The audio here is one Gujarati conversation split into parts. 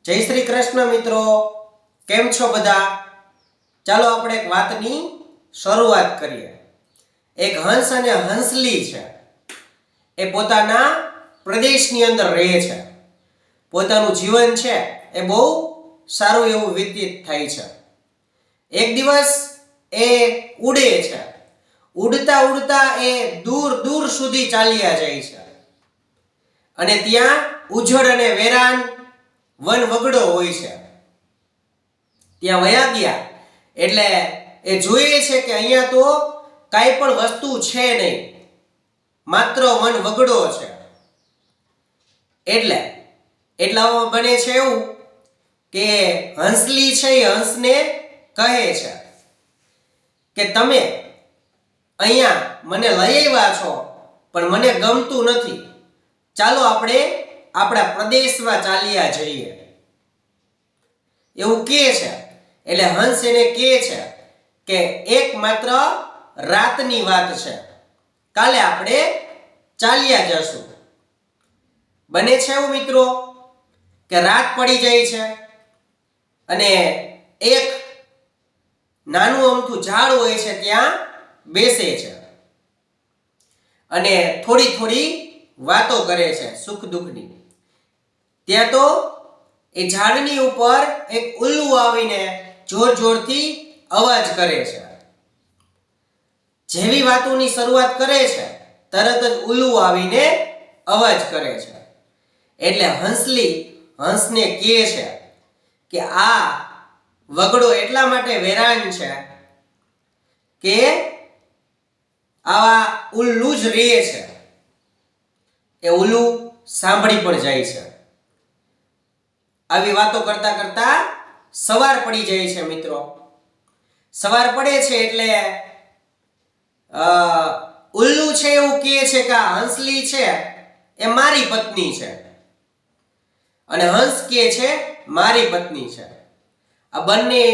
જય શ્રી કૃષ્ણ મિત્રો, કેમ છો બધા? ચાલો આપણે એક વાતની શરૂઆત કરીએ. એક હંસ અને હંસલી છે. એ પોતાના પ્રદેશની અંદર રહે છે. પોતાનું જીવન છે એ બહુ સારું એવું વ્યતીત થાય છે. એક દિવસ એ ઉડે છે. ઉડતા ઉડતા એ દૂર દૂર સુધી ચાલ્યા જાય છે અને ત્યાં ઉજળ અને વેરાન વન વગડો હોય છે. ત્યાં વયા ગયા એટલે એ જોઈએ છે કે અહીંયા તો કાંઈ પણ વસ્તુ છે નહીં, માત્ર વન વગડો છે. એટલામાં બને છે એવું કે હંસલી છે એ હંસને કહે છે કે તમે અહીંયા મને લઈ આવ્યા છો પણ મને ગમતું નથી, ચાલો આપણે આપણા પ્રદેશમાં ચાલ્યા જઈએ એવું કહે છે. એટલે હંસ એને કહે છે કે એક માત્ર રાતની વાત છે, કાલે આપણે ચાલ્યા જશું. બને છે એવું મિત્રો કે રાત પડી જાય છે અને એક નાનું અમથું ઝાડ હોય છે ત્યાં બેસે છે અને થોડી થોડી વાતો કરે છે સુખ દુઃખની. ત્યાં તો એ ઝાડની ઉપર એક ઉલ્લુ આવીને જોર જોરથી અવાજ કરે છે. જેવી વાતોની શરૂઆત કરે છે તરત જ ઉલ્લુ આવીને અવાજ કરે છે. એટલે હંસલી હંસને કહે છે કે આ વગડો એટલા માટે વેરાન છે કે આવા ઉલ્લુ જ રહે છે. એ ઉલ્લુ સાંભળી પણ જાય છે. આવી વાતો કરતા કરતા સવાર પડી જાય છે મિત્રો. સવાર પડે છે એટલે ઉલ્લુ છે એવું કહે છે કે આ હંસલી છે એ મારી પત્ની છે અને હંસ કહે છે મારી પત્ની છે. આ બંને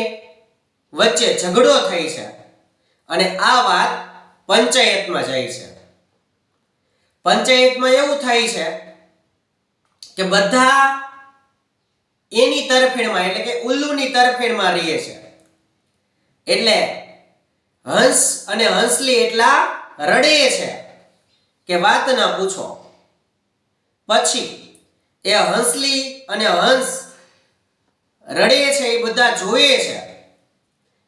વચ્ચે ઝઘડો થાય છે અને આ વાત પંચાયતમાં જાય છે. પંચાયતમાં એવું થાય છે કે બધા એની તરફેણમાં એટલે કે ઉલ્લુની તરફેણમાં રહે છે. એટલે હંસ અને હંસલી એટલા રડે છે કે વાત ના પૂછો. પછી એ હંસલી અને હંસ રડે છે એ બધા જોવે છે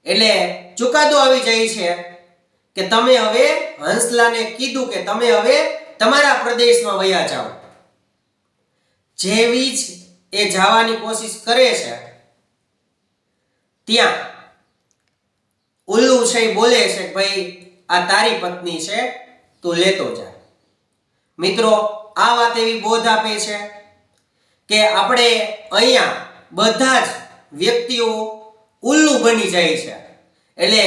એટલે ચુકાદો આવી જાય છે કે તમે હવે હંસલાને કીધું કે તમે હવે તમારા પ્રદેશમાં વયા જાઓ. જેવી જ એ જવાની કોશિશ કરે છે ત્યાં ઉલ્લુ છે એ બોલે છે કે ભાઈ આ તારી પત્ની છે, તું લેતો જા. મિત્રો આ વાત એવી બોધ આપે છે કે આપણે અહીંયા બધા જ વ્યક્તિઓ ઉલ્લુ બની જાય છે. એટલે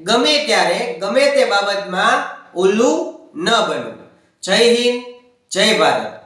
ગમે ત્યારે ગમે તે બાબતમાં ઉલ્લુ ન બનવું. જય હિન્દ, જય ભારત.